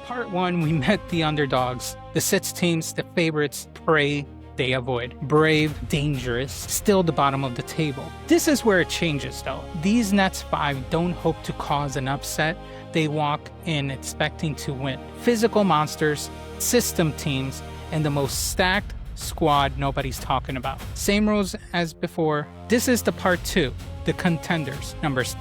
Part 1, we met the underdogs, the sits teams, the favorites, prey, they avoid. Brave, dangerous, still the bottom of the table. This is where it changes though. These Nets 5 don't hope to cause an upset, they walk in expecting to win. Physical monsters, system teams, and the most stacked squad nobody's talking about. Same rules as before. This is the part 2, the Contenders, numbers.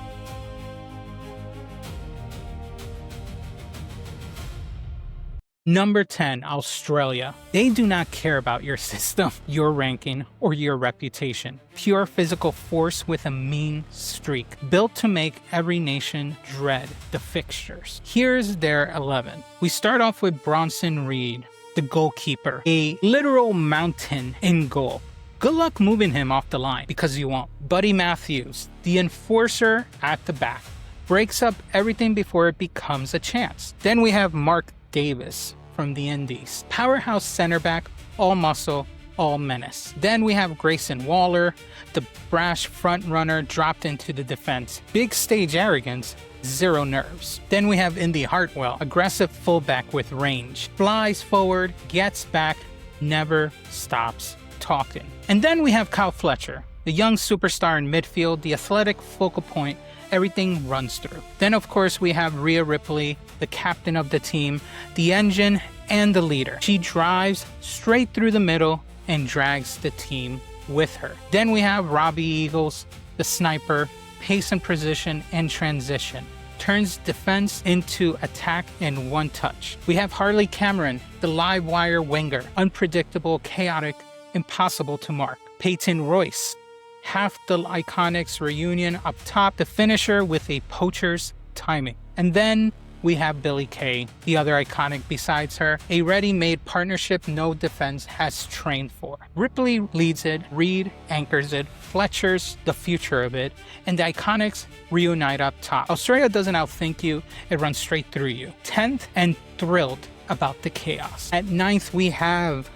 Number 10, Australia. They do not care about your system, your ranking, or your reputation. Pure physical force with a mean streak, built to make every nation dread the fixtures. Here's their 11. We start off with Bronson Reed, the goalkeeper, a literal mountain in goal. Good luck moving him off the line, because you won't. Buddy Matthews, the enforcer at the back, breaks up everything before it becomes a chance. Then we have Mark Davis from the Indies. Powerhouse center back, all muscle, all menace. Then we have Grayson Waller, the brash front runner dropped into the defense. Big stage arrogance, zero nerves. Then we have Indy Hartwell, aggressive fullback with range. Flies forward, gets back, never stops talking. And then we have Kyle Fletcher, the young superstar in midfield, the athletic focal point, everything runs through. Then of course we have Rhea Ripley, the captain of the team, the engine and the leader. She drives straight through the middle and drags the team with her. Then we have Robbie Eagles, the sniper, pace and precision and transition. Turns defense into attack in one touch. We have Harley Cameron, the live wire winger, unpredictable, chaotic, impossible to mark. Peyton Royce, half the Iconics reunion up top, the finisher with a poacher's timing. And then we have Billie Kay, the other iconic besides her, a ready-made partnership no defense has trained for. Ripley leads it, Reed anchors it, Fletcher's the future of it, and the Iconics reunite up top. Australia doesn't outthink you, it runs straight through you. 10th and thrilled about the chaos. At 9th we have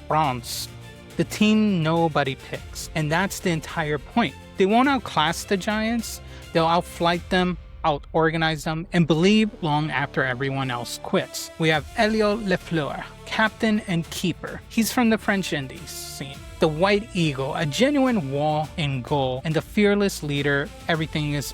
France, the team nobody picks, and that's the entire point. They won't outclass the Giants, they'll outflight them, out-organize them, and believe long after everyone else quits. We have Elliot Lefleur, captain and keeper. He's from the French Indies scene. The White Eagle, a genuine wall in goal, and the fearless leader everything's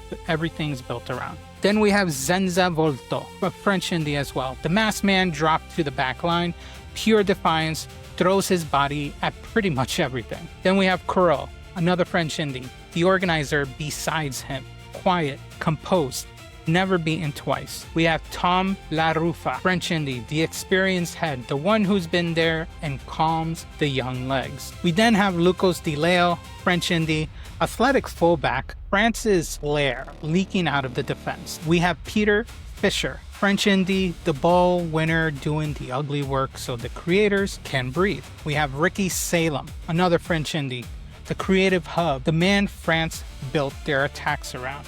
built around. Then we have Zenza Volto, a French Indie as well. The masked man dropped to the back line, pure defiance, throws his body at pretty much everything. Then we have Corot, another French Indie, the organizer besides him. Quiet, composed, never beaten twice. We have Tom LaRufa, French Indie, the experienced head, the one who's been there and calms the young legs. We then have Lucas Di Leo, French Indie, athletic fullback, France's Lair, leaking out of the defense. We have Peter Fisher, French Indie, the ball winner doing the ugly work so the creators can breathe. We have Ricky Salem, another French Indie, the creative hub, the man France built their attacks around.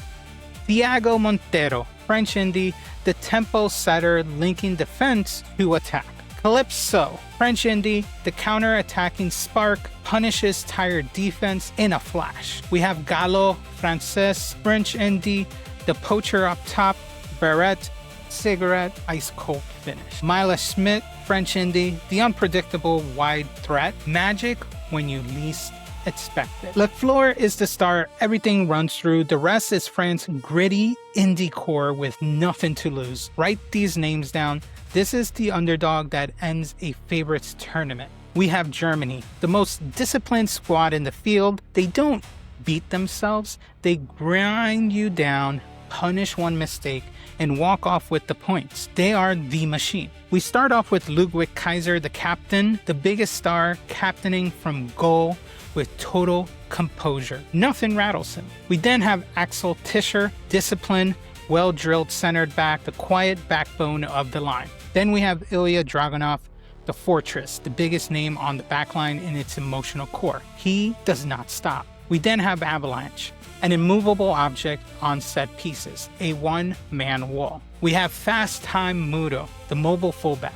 Thiago Montero, French Indie, the tempo setter linking defense to attack. Calypso, French Indie, the counter-attacking spark, punishes tired defense in a flash. We have Gallo Frances, French Indie, the poacher up top, Barrett, cigarette, ice-cold finish. Mila Schmidt, French Indie, the unpredictable wide threat, magic when you least expect it. Lefleur is the star, everything runs through, the rest is France's gritty indie core with nothing to lose. Write these names down. This is the underdog that ends a favorites tournament. We have Germany, the most disciplined squad in the field. They don't beat themselves, they grind you down, punish one mistake, and walk off with the points. They are the machine. We start off with Ludwig Kaiser, the captain, the biggest star, captaining from goal with total composure. Nothing rattles him. We then have Axel Tischer, disciplined, well-drilled centered back, the quiet backbone of the line. Then we have Ilya Dragunov, the fortress, the biggest name on the backline in its emotional core. He does not stop. We then have Avalanche, an immovable object on set pieces, a one-man wall. We have Fast Time Mudo, the mobile fullback,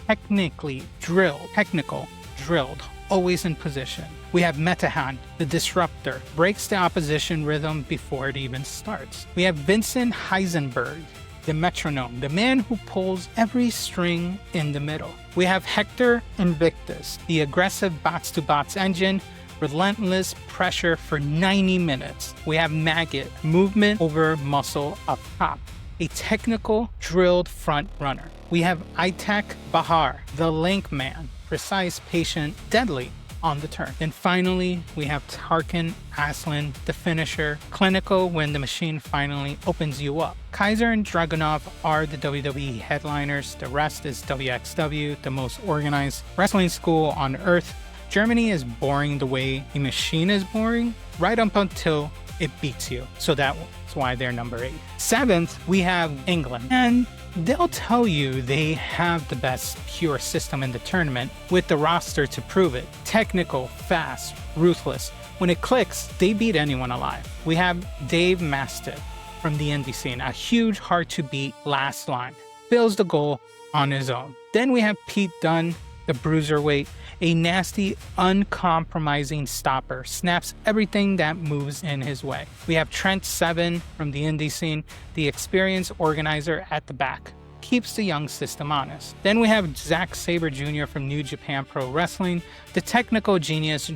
technical, drilled, always in position. We have Metahan, the disruptor, breaks the opposition rhythm before it even starts. We have Vincent Heisenberg, the metronome, the man who pulls every string in the middle. We have Hector Invictus, the aggressive bots-to-bots engine, relentless pressure for 90 minutes. We have Maggot, movement over muscle up top, a technical drilled front runner. We have Itek Bahar, the link man, precise, patient, deadly on the turn. And finally, we have Tarkin Aslan, the finisher, clinical when the machine finally opens you up. Kaiser and Dragunov are the WWE headliners. The rest is WXW, the most organized wrestling school on earth. Germany is boring the way a machine is boring, right up until it beats you. So that's why they're number 8. 7th, we have England. And they'll tell you they have the best pure system in the tournament with the roster to prove it. Technical, fast, ruthless. When it clicks, they beat anyone alive. We have Dave Mastiff from the indie scene, a huge, hard-to-beat last line. Fills the goal on his own. Then we have Pete Dunne, the bruiserweight, a nasty, uncompromising stopper, snaps everything that moves in his way. We have Trent Seven from the indie scene, the experienced organizer at the back, keeps the young system honest. Then we have Zack Sabre Jr. from New Japan Pro Wrestling, the technical genius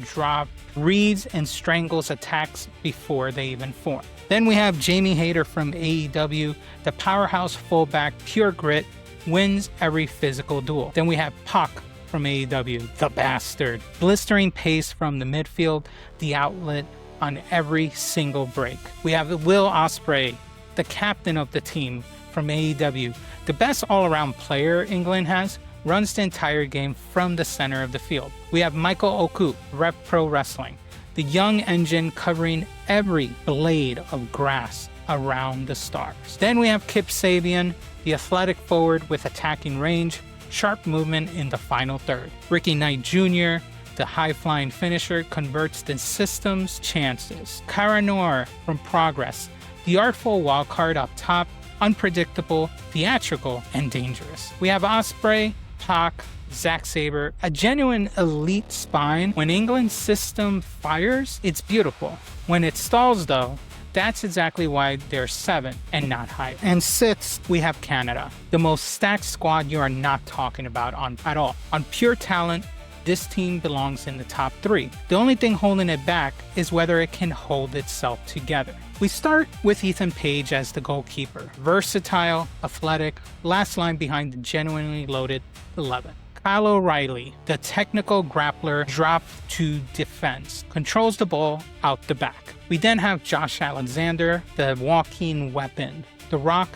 reads and strangles attacks before they even form. Then we have Jamie Hayter from AEW, the powerhouse fullback, pure grit, wins every physical duel. Then we have Pac from AEW, the bastard. Blistering pace from the midfield, the outlet on every single break. We have Will Ospreay, the captain of the team from AEW, the best all-around player England has, runs the entire game from the center of the field. We have Michael Oku, Rep Pro Wrestling, the young engine covering every blade of grass around the stars. Then we have Kip Sabian, the athletic forward with attacking range, sharp movement in the final third. Ricky Knight Jr., the high-flying finisher, converts the system's chances. Cara Noir from Progress, the artful wildcard up top, unpredictable, theatrical, and dangerous. We have Ospreay, Pac, Zack Sabre, a genuine elite spine. When England's system fires, it's beautiful. When it stalls though, that's exactly why they're 7 and not higher. And 6th, we have Canada, the most stacked squad you are not talking about at all. On pure talent, this team belongs in the top 3. The only thing holding it back is whether it can hold itself together. We start with Ethan Page as the goalkeeper. Versatile, athletic, last line behind the genuinely loaded 11. Kyle O'Reilly, the technical grappler, dropped to defense, controls the ball out the back. We then have Josh Alexander, the walking weapon, the Rock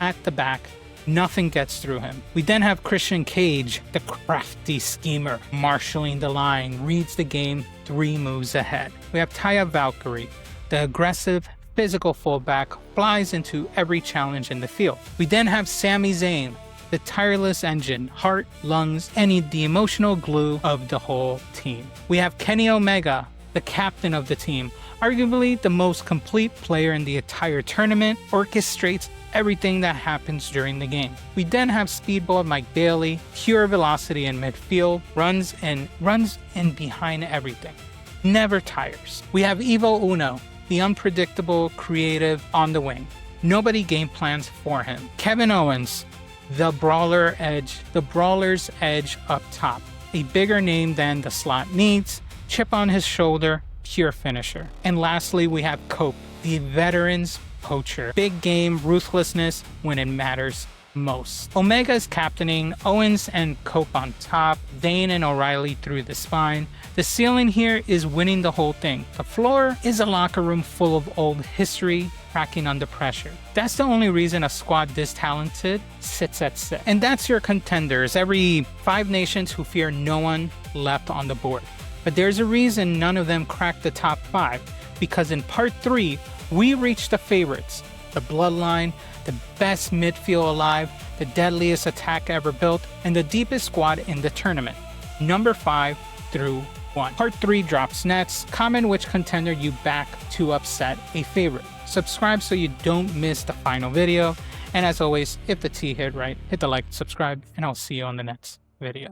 at the back, nothing gets through him. We then have Christian Cage, the crafty schemer, marshalling the line, reads the game 3 moves ahead. We have Taya Valkyrie, the aggressive, physical fullback, flies into every challenge in the field. We then have Sami Zayn, the tireless engine, heart, lungs, and the emotional glue of the whole team. We have Kenny Omega, the captain of the team, arguably the most complete player in the entire tournament, orchestrates everything that happens during the game. We then have Speedball Mike Bailey, pure velocity in midfield, runs in behind everything, never tires. We have Evo Uno, the unpredictable, creative on the wing. Nobody game plans for him. Kevin Owens, the brawler's edge up top. A bigger name than the slot needs, chip on his shoulder, pure finisher. And lastly, we have Cope, the veteran's poacher. Big game, ruthlessness when it matters most. Omega's captaining, Owens and Cope on top, Zayn and O'Reilly through the spine. The ceiling here is winning the whole thing. The floor is a locker room full of old history, cracking under pressure. That's the only reason a squad this talented sits at 6. And that's your contenders, every 5 nations who fear no one left on the board. But there's a reason none of them cracked the top 5, because in part 3, we reached the favorites, the bloodline, the best midfield alive, the deadliest attack ever built, and the deepest squad in the tournament, number 5 through 1. Part 3 drops next. Comment which contender you back to upset a favorite. Subscribe so you don't miss the final video. And as always, if the tea hit right, hit the like, subscribe, and I'll see you on the next video.